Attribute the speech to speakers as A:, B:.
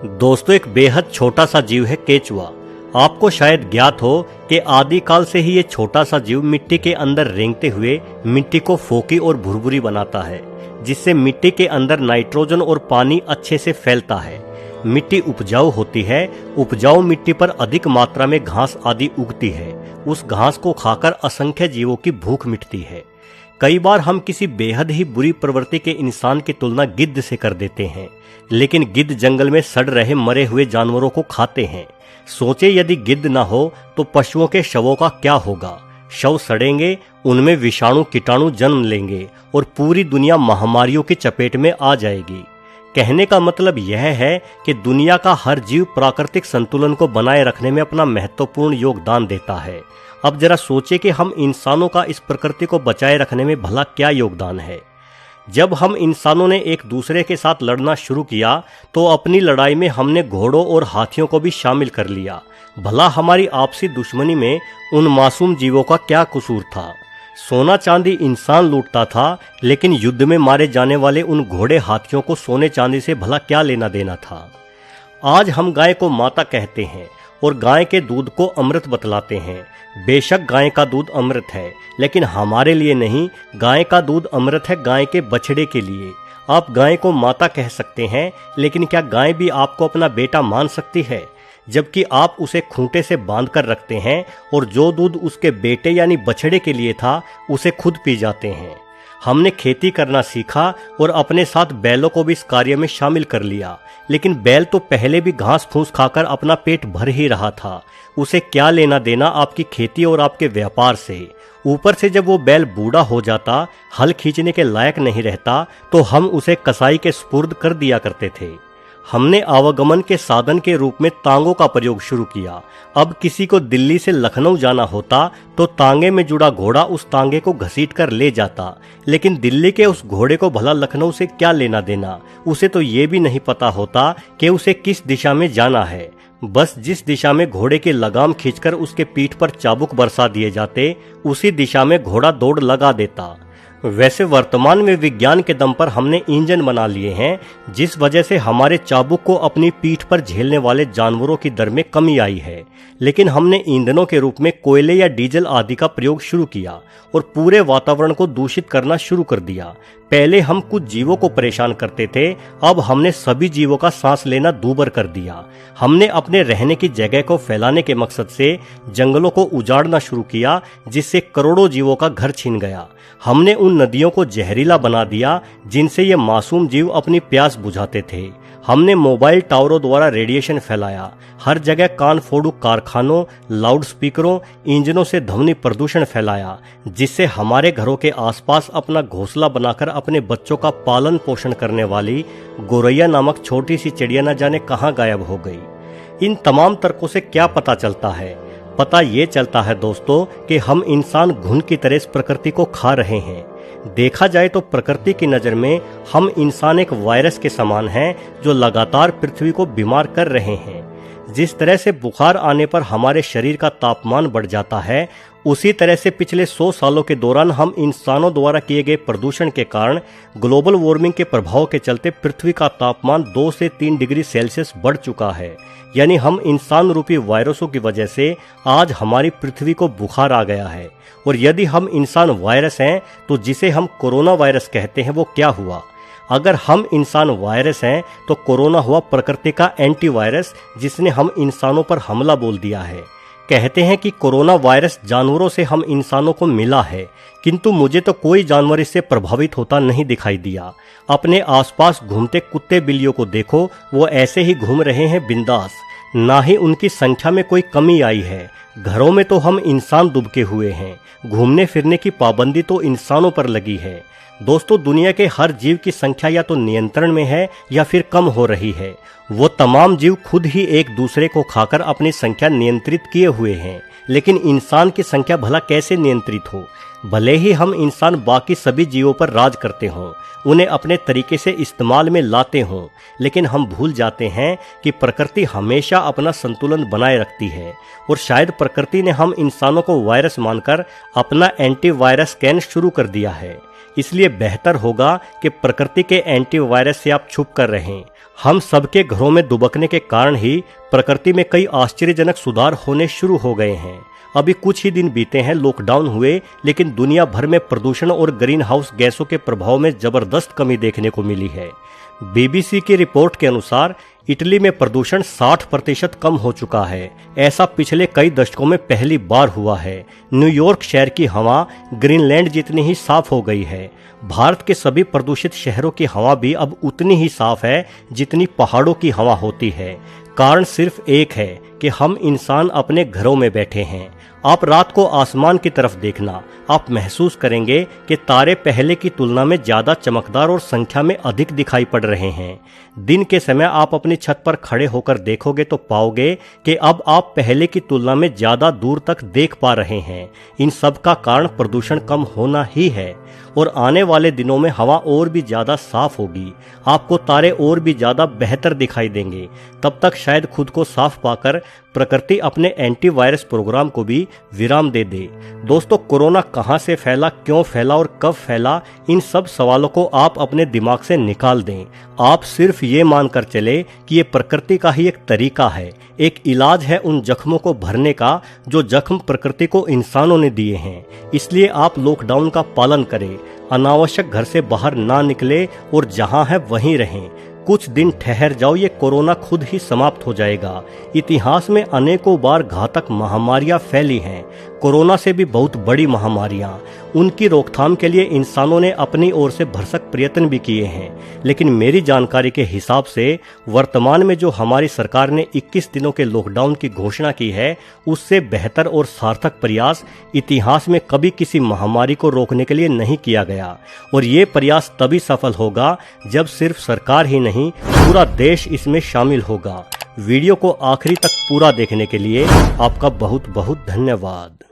A: दोस्तों, एक बेहद छोटा सा जीव है केचुआ। आपको शायद ज्ञात हो कि आदिकाल से ही ये छोटा सा जीव मिट्टी के अंदर रेंगते हुए मिट्टी को फोकी और भुरभुरी बनाता है, जिससे मिट्टी के अंदर नाइट्रोजन और पानी अच्छे से फैलता है। मिट्टी उपजाऊ होती है। उपजाऊ मिट्टी पर अधिक मात्रा में घास आदि उगती है। उस घास को खाकर असंख्य जीवों की भूख मिटती है। कई बार हम किसी बेहद ही बुरी प्रवृत्ति के इंसान की तुलना गिद्ध से कर देते हैं, लेकिन गिद्ध जंगल में सड़ रहे मरे हुए जानवरों को खाते हैं। सोचे यदि गिद्ध ना हो तो पशुओं के शवों का क्या होगा। शव सड़ेंगे, उनमें विषाणु कीटाणु जन्म लेंगे और पूरी दुनिया महामारियों की चपेट में आ जाएगी। कहने का मतलब यह है कि दुनिया का हर जीव प्राकृतिक संतुलन को बनाए रखने में अपना महत्वपूर्ण योगदान देता है। अब जरा सोचे कि हम इंसानों का इस प्रकृति को बचाए रखने में भला क्या योगदान है। जब हम इंसानों ने एक दूसरे के साथ लड़ना शुरू किया तो अपनी लड़ाई में हमने घोड़ों और हाथियों को भी शामिल कर लिया। भला हमारी आपसी दुश्मनी में उन मासूम जीवों का क्या कसूर था। सोना चांदी इंसान लूटता था, लेकिन युद्ध में मारे जाने वाले उन घोड़े हाथियों को सोने चांदी से भला क्या लेना देना था। आज हम गाय को माता कहते हैं और गाय के दूध को अमृत बतलाते हैं। बेशक गाय का दूध अमृत है, लेकिन हमारे लिए नहीं। गाय का दूध अमृत है गाय के बछड़े के लिए। आप गाय को माता कह सकते हैं, लेकिन क्या गाय भी आपको अपना बेटा मान सकती है, जबकि आप उसे खूंटे से बांध कर रखते हैं और जो दूध उसके बेटे यानी बछड़े के लिए था उसे खुद पी जाते हैं। हमने खेती करना सीखा और अपने साथ बैलों को भी इस कार्य में शामिल कर लिया, लेकिन बैल तो पहले भी घास फूस खाकर अपना पेट भर ही रहा था। उसे क्या लेना देना आपकी खेती और आपके व्यापार से। ऊपर से जब वो बैल बूढ़ा हो जाता, हल खींचने के लायक नहीं रहता, तो हम उसे कसाई के सुपुर्द कर दिया करते थे। हमने आवागमन के साधन के रूप में तांगों का प्रयोग शुरू किया। अब किसी को दिल्ली से लखनऊ जाना होता तो तांगे में जुड़ा घोड़ा उस तांगे को घसीट कर ले जाता, लेकिन दिल्ली के उस घोड़े को भला लखनऊ से क्या लेना देना। उसे तो ये भी नहीं पता होता कि उसे किस दिशा में जाना है। बस जिस दिशा में घोड़े की लगाम खींचकर उसके पीठ पर चाबुक बरसा दिए जाते, उसी दिशा में घोड़ा दौड़ लगा देता। वैसे वर्तमान में विज्ञान के दम पर हमने इंजन बना लिए हैं, जिस वजह से हमारे चाबुक को अपनी पीठ पर झेलने वाले जानवरों की दर में कमी आई है। लेकिन हमने ईंधनों के रूप में कोयले या डीजल आदि का प्रयोग शुरू किया और पूरे वातावरण को दूषित करना शुरू कर दिया। पहले हम कुछ जीवों को परेशान करते थे, अब हमने सभी जीवों का सांस लेना दूभर कर दिया। हमने अपने रहने की जगह को फैलाने के मकसद से जंगलों को उजाड़ना शुरू किया, जिससे करोड़ों जीवों का घर छीन गया। हमने उन नदियों को जहरीला बना दिया जिनसे ये मासूम जीव अपनी प्यास बुझाते थे। हमने मोबाइल टावरों द्वारा रेडिएशन फैलाया। हर जगह कान फोड़ू कारखानों, लाउड स्पीकरों, इंजनों से ध्वनि प्रदूषण फैलाया, जिससे हमारे घरों के आसपास अपना घोंसला बनाकर अपने बच्चों का पालन पोषण करने वाली गोरैया नामक छोटी सी चिड़िया न जाने कहाँ गायब हो गई। इन तमाम तर्कों से क्या पता चलता है? पता ये चलता है दोस्तों कि हम इंसान घुन की तरह इस प्रकृति को खा रहे हैं। देखा जाए तो प्रकृति की नज़र में हम इंसान एक वायरस के समान हैं, जो लगातार पृथ्वी को बीमार कर रहे हैं। जिस तरह से बुखार आने पर हमारे शरीर का तापमान बढ़ जाता है, उसी तरह से पिछले 100 सालों के दौरान हम इंसानों द्वारा किए गए प्रदूषण के कारण ग्लोबल वार्मिंग के प्रभाव के चलते पृथ्वी का तापमान 2 से 3 डिग्री सेल्सियस बढ़ चुका है। यानी हम इंसान रूपी वायरसों की वजह से आज हमारी पृथ्वी को बुखार आ गया है। और यदि हम इंसान वायरस हैं तो जिसे हम कोरोना वायरस कहते हैं वो क्या हुआ? अगर हम इंसान वायरस हैं तो कोरोना हुआ प्रकृति का एंटीवायरस, जिसने हम इंसानों पर हमला बोल दिया है। कहते हैं कि कोरोना वायरस जानवरों से हम इंसानों को मिला है, किंतु मुझे तो कोई जानवर इससे प्रभावित होता नहीं दिखाई दिया। अपने आसपास घूमते कुत्ते बिल्लियों को देखो, वो ऐसे ही घूम रहे हैं बिंदास। ना ही उनकी संख्या में कोई कमी आई है। घरों में तो हम इंसान दुबके हुए हैं। घूमने फिरने की पाबंदी तो इंसानों पर लगी है। दोस्तों, दुनिया के हर जीव की संख्या या तो नियंत्रण में है या फिर कम हो रही है। वो तमाम जीव खुद ही एक दूसरे को खाकर अपनी संख्या नियंत्रित किए हुए हैं, लेकिन इंसान की संख्या भला कैसे नियंत्रित हो? भले ही हम इंसान बाकी सभी जीवों पर राज करते हों, उन्हें अपने तरीके से इस्तेमाल में लाते हों, लेकिन हम भूल जाते हैं कि प्रकृति हमेशा अपना संतुलन बनाए रखती है। और शायद प्रकृति ने हम इंसानों को वायरस मानकर अपना एंटीवायरस स्कैन शुरू कर दिया है। इसलिए बेहतर होगा कि प्रकृति के एंटीवायरस से आप छुप कर रहें। हम सबके घरों में दुबकने के कारण ही प्रकृति में कई आश्चर्यजनक सुधार होने शुरू हो गए हैं। अभी कुछ ही दिन बीते हैं लॉकडाउन हुए, लेकिन दुनिया भर में प्रदूषण और ग्रीन हाउस गैसों के प्रभाव में जबरदस्त कमी देखने को मिली है। बीबीसी की रिपोर्ट के अनुसार इटली में प्रदूषण 60% कम हो चुका है। ऐसा पिछले कई दशकों में पहली बार हुआ है। न्यूयॉर्क शहर की हवा ग्रीनलैंड जितनी ही साफ हो गई है। भारत के सभी प्रदूषित शहरों की हवा भी अब उतनी ही साफ है जितनी पहाड़ों की हवा होती है। कारण सिर्फ एक है कि हम इंसान अपने घरों में बैठे हैं। आप रात को आसमान की तरफ देखना, आप महसूस करेंगे कि तारे पहले की तुलना में ज्यादा चमकदार और संख्या में अधिक दिखाई पड़ रहे हैं। दिन के समय आप अपनी छत पर खड़े होकर देखोगे तो पाओगे कि अब आप पहले की तुलना में ज्यादा दूर तक देख पा रहे हैं। इन सब का कारण प्रदूषण कम होना ही है। और आने वाले दिनों में हवा और भी ज्यादा साफ होगी, आपको तारे और भी ज्यादा बेहतर दिखाई देंगे। तब तक शायद खुद को साफ पाकर प्रकृति अपने एंटीवायरस प्रोग्राम को भी विराम दे दे। दोस्तों, कोरोना कहां से फैला, क्यों फैला और कब फैला, इन सब सवालों को आप अपने दिमाग से निकाल दें। आप सिर्फ ये मानकर चले कि ये प्रकृति का ही एक तरीका है, एक इलाज है उन जख्मों को भरने का जो जख्म प्रकृति को इंसानों ने दिए हैं। इसलिए आप लॉकडाउन का पालन करें, अनावश्यक घर से बाहर ना निकले और जहां है वहीं रहें। कुछ दिन ठहर जाओ, ये कोरोना खुद ही समाप्त हो जाएगा। इतिहास में अनेकों बार घातक महामारियां फैली हैं, कोरोना से भी बहुत बड़ी महामारियां। उनकी रोकथाम के लिए इंसानों ने अपनी ओर से भरसक प्रयत्न भी किए हैं, लेकिन मेरी जानकारी के हिसाब से वर्तमान में जो हमारी सरकार ने 21 दिनों के लॉकडाउन की घोषणा की है, उससे बेहतर और सार्थक प्रयास इतिहास में कभी किसी महामारी को रोकने के लिए नहीं किया गया। और ये प्रयास तभी सफल होगा जब सिर्फ सरकार ही नहीं, पूरा देश इसमें शामिल होगा। वीडियो को आखिरी तक पूरा देखने के लिए आपका बहुत बहुत धन्यवाद।